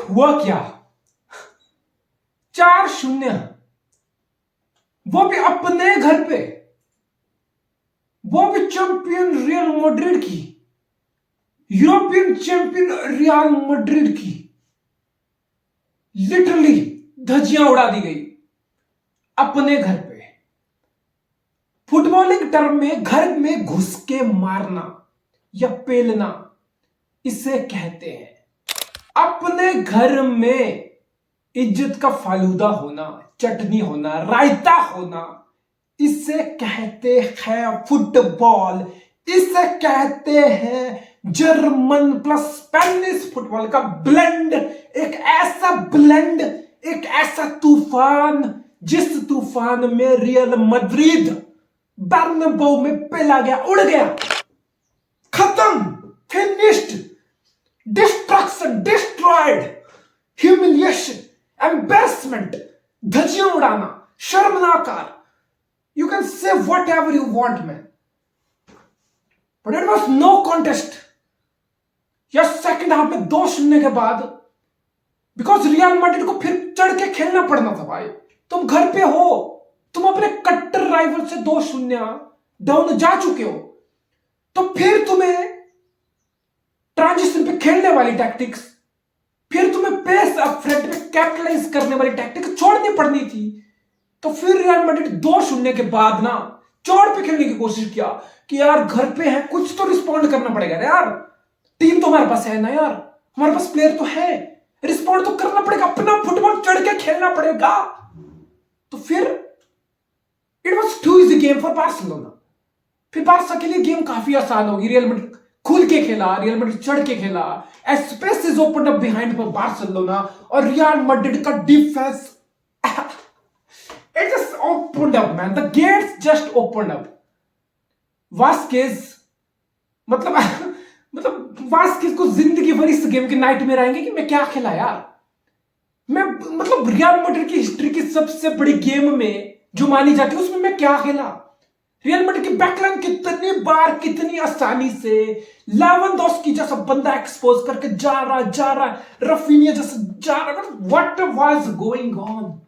हुआ क्या, 4-0, वो भी अपने घर पे, वो भी चैंपियन रियल मैड्रिड की, यूरोपियन चैंपियन रियल मैड्रिड की लिटरली धज्जियां उड़ा दी गई अपने घर पे। फुटबॉलिंग टर्म में घर में घुस के मारना या पेलना इसे कहते हैं। अपने घर में इज्जत का फालूदा होना, चटनी होना, रायता होना, इसे कहते हैं फुटबॉल। इसे कहते हैं जर्मन प्लस स्पेनिश फुटबॉल का ब्लेंड। एक ऐसा ब्लेंड, एक ऐसा तूफान, जिस तूफान में रियल मैड्रिड बर्नबाउ में पेला गया, उड़ गया, खत्म, finished, destruction, destroyed, humiliation, embarrassment, धज्जियां उड़ाना, शर्मनाकार, you can say whatever you want man, but it was no contest। या सेकंड हाफ में 2-0 के बाद बिकॉज रियल मैड्रिड को फिर चढ़ के खेलना पड़ना था भाई। तुम घर पे हो, तुम अपने कट्टर राइवल से 2-0 डाउन जा चुके हो, तो फिर तुम्हें ट्रांजिशन पे खेलने वाली टैक्टिक्स, फिर तुम्हें पेस अप फ्रंट पे कैपिटलाइज करने वाली टैक्टिक्स छोड़नी पड़नी थी। तो फिर रियल मैड्रिड 2-0 के बाद ना चौड़ पे खेलने की कोशिश किया कि यार घर पे है, कुछ तो रिस्पॉन्ड करना पड़ेगा यार, टीम तो हमारे पास है ना यार, हमारे पास प्लेयर तो है, रिस्पॉन्ड तो करना पड़ेगा, अपना फुटबॉल चढ़ के खेलना पड़ेगा। तो फिर it was too easy game for Barcelona. फिर बार्सा के लिए गेम काफी आसान होगी। रियल मैड्रिड खुल के खेला, रियल मैड्रिड चढ़ के खेला, space is open up behind for Barcelona, और रियल मैड्रिड का defence it just opened up man, the gates just opened up। Vazquez मतलब वास्केज को जिंदगी भर इस गेम के नाइट में रहेंगे कि मैं क्या खेला यार। मैं मतलब रियल मैड्रिड की हिस्ट्री की सबसे बड़ी गेम में जो मानी जाती है उसमें मैं क्या खेला। रियल मैड्रिड की बैकलाइन कितनी बार, कितनी आसानी से लेवेंडोस्की जैसा बंदा एक्सपोज करके जा रहा, रफीनिया जैसा जा रहा, what was going on.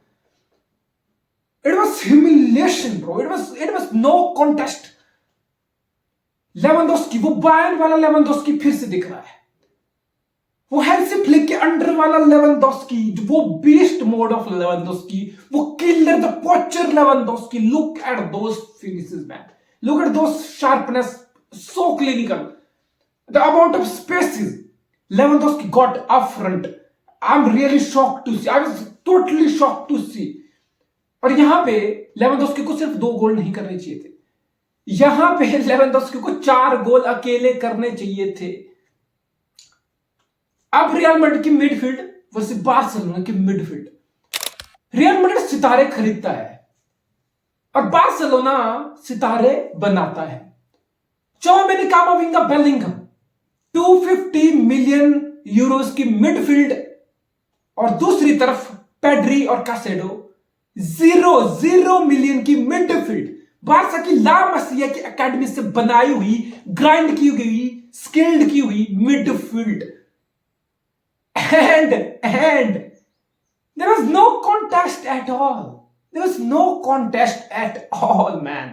It was humiliation bro, it was no contest। Lewandowski, वो बायर्न वाला लेवेंडोस्की फिर से दिख रहा है, वो हैंसी फ्लिक के अंडर वाला लेवेंडोस्की, वो बीस्ट मोड ऑफ लेवेंडोस्की, वो killer the पोचर Lewandowski. Look at those finishes man, look at those sharpness, so clinical, the amount of spaces Lewandowski got up front, I'm really shocked to see, I was totally shocked to see। और यहां पे Lewandowski को सिर्फ 2 गोल नहीं करने चाहिए थे, यहां पे लेवेंडोस्की को 4 गोल अकेले करने चाहिए थे। अब रियल मैड्रिड की मिडफील्ड वर्सेस बार्सिलोना की मिडफील्ड। रियल मैड्रिड सितारे खरीदता है और बार्सिलोना सितारे बनाता है। चौमेनी कामाविंगा बेलिंगम 250 मिलियन यूरोस की मिडफील्ड, और दूसरी तरफ पेड्री और कासेडो 0 मिलियन की मिडफील्ड। बार्सा की लामसिया की एकेडमी से बनाई हुई, ग्राइंड की हुई, स्किल्ड की हुई midfield. And there was no contest at all, there was no contest at all man.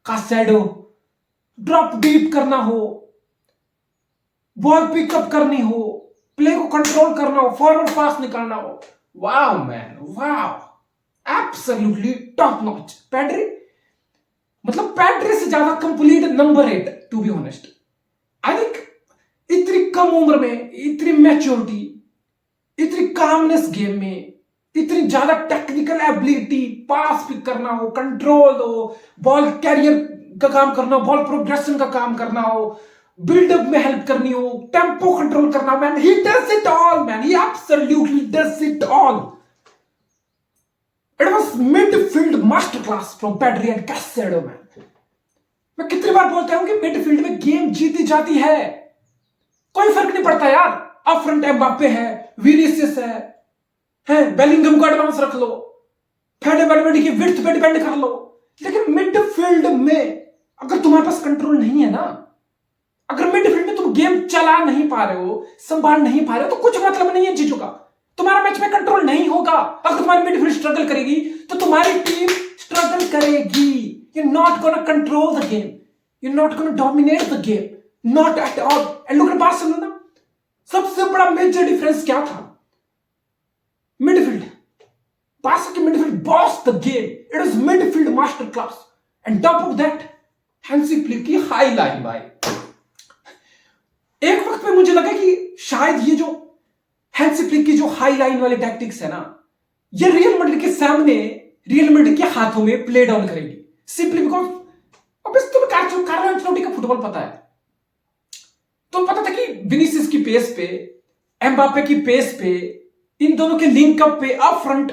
Caicedo drop deep करना हो, बॉल पिकअप करनी हो, प्ले को कंट्रोल करना हो, फॉरवर्ड पास निकालना हो, wow man wow, absolutely top notch. Pedri मतलब पैड्री से ज्यादा complete number 8 to be honest. I think इतनी कम उम्र में इतनी मैच्योरिटी, इतनी कामनेस गेम में, इतनी ज्यादा टेक्निकल एबिलिटी, पास पिक करना हो, कंट्रोल हो, बॉल कैरियर का काम करना हो, बॉल प्रोग्रेशन का काम करना हो, बिल्डअप में हेल्प करनी हो, टेम्पो कंट्रोल करना हो, man he does it all man, he absolutely does it all. It was midfield masterclass from Pedri and Casado man। मैं कितनी बार बोलता हूं कि मिडफील्ड में गेम जीती जाती है, कोई फर्क नहीं पड़ता यार। अप फ्रंट एम्बाप्पे है, विनीसियस है, बेलिंगम को एडवांस रख लो, फेडे वेलवेडे की विड्थ पे डिपेंड कर लो, लेकिन मिडफील्ड में अगर तुम्हारे पास कंट्रोल नहीं है ना, अगर मिडफील्ड में तुम गेम चला नहीं पा रहे हो, संभाल नहीं पा रहे हो, तो कुछ मतलब नहीं है चीजों का। तुम्हारा मैच में कंट्रोल नहीं होगा। अगर तुम्हारी मिडफील्ड स्ट्रगल करेगी तो तुम्हारी टीम स्ट्रगल करेगी। You not gonna control the game, you not gonna dominate the game, not at all. And look at Barcelona, सबसे बड़ा मेजर डिफरेंस क्या था? मिडफील्ड। बार्सा की midfield boss the game, it was midfield master class. And top of that Hansi Flick की high line. भाई एक वक्त पे मुझे लगा कि शायद ये जो हैंसी फ्लिक की जो हाई लाइन वाली टैक्टिक्स है ना, ये रियल मैड्रिड के सामने, रियल मैड्रिड के हाथों में प्ले डाउन करेगी, सिंपली बिकॉज अब तुम्हें कार्लो एंचेलोटी का फुटबॉल पता है। तो पता था कि विनीसियस की पेस पे, एम्बापे की पेस पे, इन दोनों के लिंक अप पे अप फ्रंट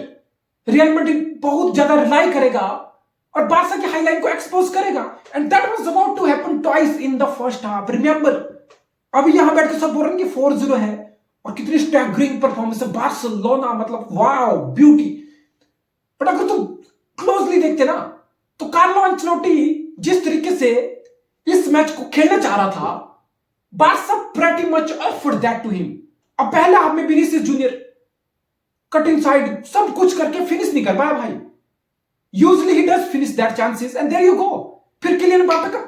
रियल मैड्रिड बहुत ज्यादा रिलाई करेगा और बार्सा की हाई लाइन को एक्सपोज करेगा। And that was about to happen twice in the first half. Remember, अभी यहां बैठ के सब बोल रहे हैं कि 4-0 है और कितनी स्टैगरिंग परफॉर्मेंस है बार्सिलोना, मतलब वाओ ब्यूटी। बट अगर तुम क्लोजली देखते ना तो कार्लो एंचेलोटी जिस तरीके से इस मैच को खेलना चाह रहा था, Barca pretty much offered that to him. अब पहले हाफ में विनीसियस जूनियर कट इनसाइड सब कुछ करके फिनिश नहीं कर पाया भाई। Usually he does finish that chances and there you go. फिर किलियन एम्बापे का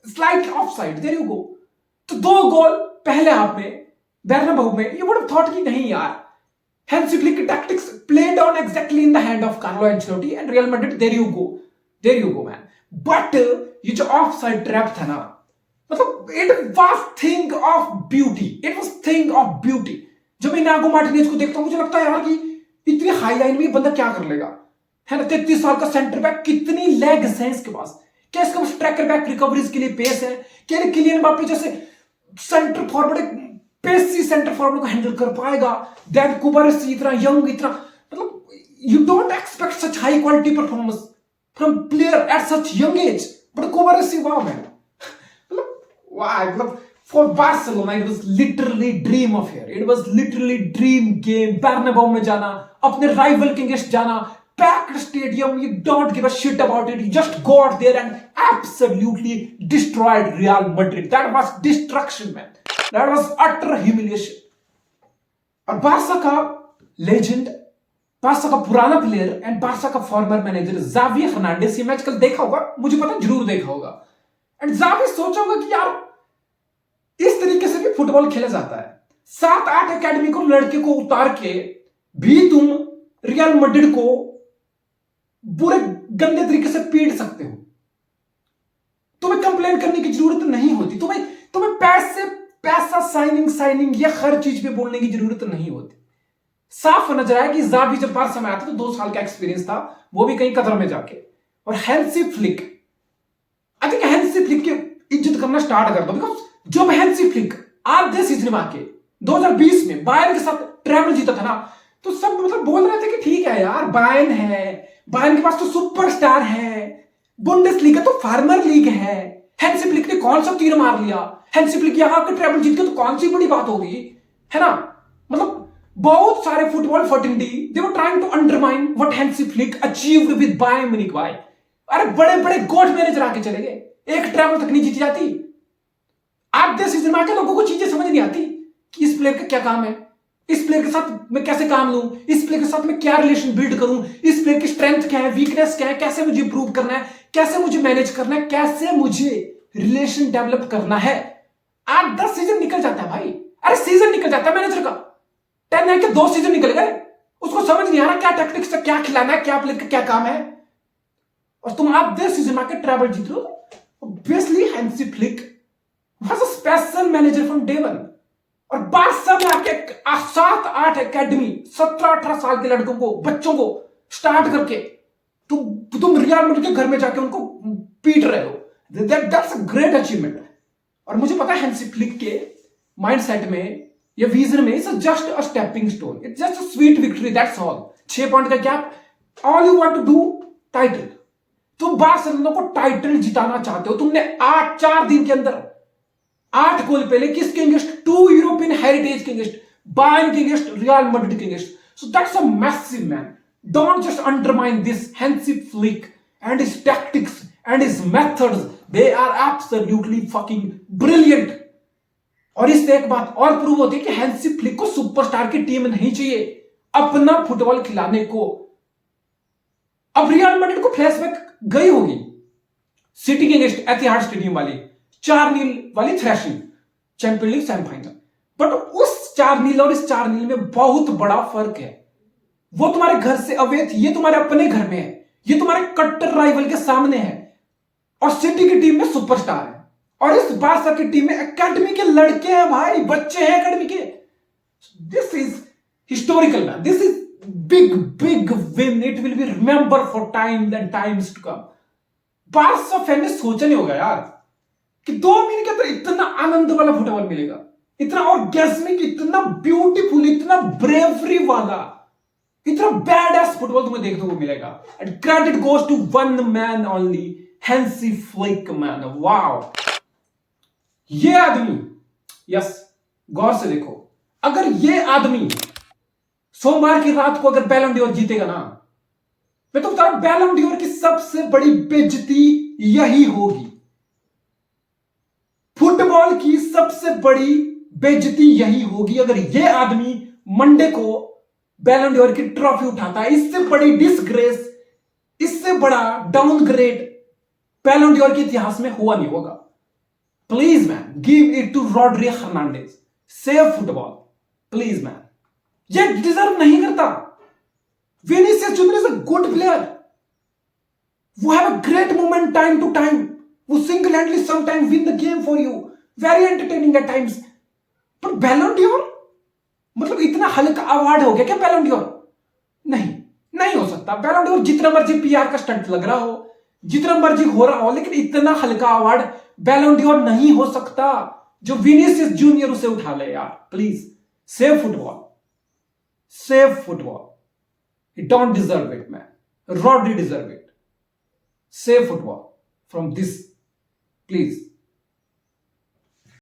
slight offside, there you go. तो 2 गोल पहले हाफ में बेर्नाबेउ में। यू वुड हैव थॉट कि नहीं यार, हैंसी फ्लिक की tactics played on exactly in the hand of Carlo Ancelotti and Real Madrid, there you go man. But ये जो ऑफसाइड ट्रैप था ना, मतलब it was thing of beauty, it was thing of beauty. जब मैं इनागो Martinez को देखता हूं मुझे लगता है यार कि इतनी हाई लाइन में ये बंदा क्या कर लेगा, है ना। 33 साल का सेंटर बैक, कितनी लेग्स हैं इसके पास, क्या इसके पास ट्रैकर बैक रिकवरीज के लिए पेस है, क्या किलियन एम्बापे जैसे centre forward, pacy centre forward को हैंडल कर पाएगा। दैट कुबारेसी इतना यंग, इतना मतलब you don't expect such high quality performance from player at such young age, but Cubarsi wow man, मतलब for Barcelona it was literally dream affair, it was literally dream game। बेर्नाबेउ में जाना, अपने rival के against जाना, packed stadium, you don't give a shit about it, you just got there and absolutely destroyed Real Madrid। that was destruction man, that was utter humiliation। और Barca का legend, Barca का पुराना player and Barca का farmer manager Xavi Hernandez, ये match कल देखा होगा, मुझे पता जरूर देखा होगा। एंड जावी सोचा होगा कि यार इस तरीके से भी फुटबॉल खेला जाता है। 7-8 एकेडमी को लड़के को उतार के भी तुम रियल मैड्रिड को बुरे गंदे तरीके से पीट सकते हो। तुम्हें कंप्लेन करने की जरूरत नहीं होती, तुम्हें पैसा साइनिंग ये हर चीज पे बोलने की जरूरत नहीं होती। साफ नजर आया कि जावी जब बार्सा में आया था तो 2 साल का एक्सपीरियंस था, वो भी कहीं कतर में जाके। और Hansi flick, I think Hansi Flick की इज्जत करना स्टार्ट कर दो, बिकॉज जब हैंसी फ्लिक आधे सीजन में आके 2020 में बायर्न के साथ ट्रेबल जीता था ना, तो सब मतलब बोल रहे थे कि ठीक है यार, बायर्न है, बायर्न के पास तो सुपरस्टार है, बुंडेसलीगा तो फार्मर लीग है, हैंसी फ्लिक ने कौन सा तीर मार लिया, हैंसी फ्लिक यहां के ट्रेबल जीत के तो कौन सी बड़ी बात होगी, है ना। मतलब बहुत सारे football fraternity they were trying to undermine what Hansi Flick achieved with Bayern Munich. भाई अरे बड़े बड़े गोट मैनेजर आके चले गए, एक ट्रेबल तक नहीं जीती जाती। आधे सीजन में आके लोगों को चीजें समझ नहीं आती कि इस प्लेयर का क्या काम है, इस प्लेयर के साथ मैं कैसे काम लूं, इस प्लेयर के साथ मैं क्या रिलेशन बिल्ड करूं, इस प्लेयर की स्ट्रेंथ क्या है, वीकनेस क्या है, कैसे मुझे इंप्रूव करना है, कैसे मुझे मैनेज करना है, कैसे मुझे रिलेशन डेवलप करना है। 8-10 सीजन निकल जाता है भाई, अरे सीजन निकल जाता है मैनेजर का, 10 है कि 2 सीजन निकल गए, उसको समझ नहीं आ रहा क्या टैक्टिक्स है, क्या खिलाना है, क्या प्लेयर का क्या काम है, और तुम आधे सीजन में आके ट्रेबल जीत लो। Obviously Hansi Flick was a special manager from day one। और बार्सा में आके 7-8 एकेडमी 17-18 साल के लड़कों को, बच्चों को स्टार्ट करके तुम रियल मैड्रिड के घर में जाके उनको पीट रहे हो। That's a great achievement. और मुझे पता है हैंसी फ्लिक के माइंडसेट में, ये विजन में, it's just a stepping stone, it's just a sweet victory, that's all. 6 point का गैप, all you want to do title. तुम बार्सिलोना को टाइटल जिताना चाहते हो, तुमने 4 दिन के अंदर 8 गोल पहले किसके अगेंस्ट, 2 यूरोपियन हेरिटेज के अगेंस्ट, बायर्न के अगेंस्ट, रियल मैड्रिड के against. So that's a massive man. Don't just undermine this Hansi Flick and his tactics and his methods, they are absolutely fucking brilliant. और इससे एक बात और prove होती है कि हैंसी फ्लिक को सुपरस्टार की टीम नहीं चाहिए अपना फुटबॉल खिलाने को। अब रियल मैड्रिड को फ्लैशबैक गई होगी सिटी के अगेंस्ट एतिहाद स्टेडियम वाली 4-0 वाली thrashing Champions League semifinal, but उस 4-0 और इस 4-0 में बहुत बड़ा फर्क है। वो तुम्हारे घर से अवे थी, ये तुम्हारे अपने घर में है, ये तुम्हारे कट्टर राइवल के सामने है, और सिटी की टीम में सुपरस्टार है, और इस बारसा की टीम में एकेडमी के लड़के हैं भाई, बच्चे हैं एकेडमी के। This is historical man, this is big big win, it will be remember for time and times to come. Barca fan ने सोचा नहीं होगा यार कि 2 महीने के अंदर इतना आनंद वाला फुटबॉल मिलेगा, इतना ऑर्गेस्मिक, इतना ब्यूटीफुल, इतना ब्रेवरी वाला, इतना बैड एस फुटबॉल तुम्हें देखने को मिलेगा। And credit goes to one man only, Hansi Flick man. Wow, ये आदमी, यस गौर से देखो, अगर ये आदमी सोमवार की रात को अगर बैलन डोर जीतेगा ना, मैं तो बता रहा हूं बैलन डोर की सबसे बड़ी बेइज्जती यही होगी, फुटबॉल की सबसे बड़ी बेइज्जती यही होगी अगर ये आदमी मंडे को बैलन डोर की ट्रॉफी उठाता है। इससे बड़ी डिसग्रेस, इससे बड़ा डाउनग्रेड बैलन डोर के इतिहास में हुआ नहीं होगा। Please man, give it to Rodri Fernandes, save football please man, ये डिजर्व नहीं करता। Vinicius Junior is a good player, वो have a great moment time to time, वो single handedly sometime win the game for you, very entertaining at times, पर Ballon door मतलब इतना हल्का award हो गया क्या बैलन डोर? नहीं, नहीं हो सकता। बैलन डोर जितना मर्जी पीआर का स्टंट लग रहा हो, जितना मर्जी हो रहा हो, लेकिन इतना हल्का अवार्ड बैलन डोर नहीं हो सकता जो विनीसियस जूनियर उसे उठा ले यार। Please save football, save football, he don't deserve it man, Rodri deserve it, save football from this please।